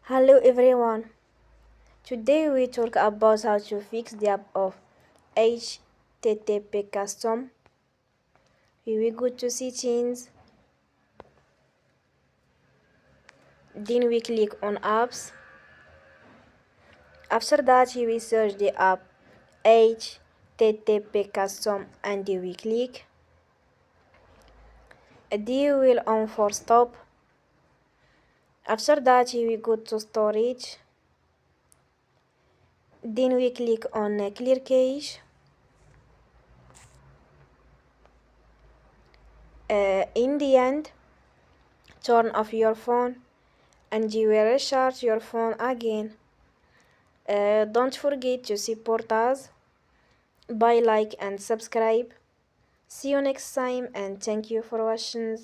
Hello everyone. Today we talk about how to fix the app of HTTP custom. We will go to settings. Then we click on apps. After that we will search the app HTTP custom and we click. Then we will on for stop. After that we will go to storage. Then we click on clear cache. In the end, turn off your phone and you will recharge your phone again. Don't forget to support us by like and subscribe. See you next time and thank you for watching.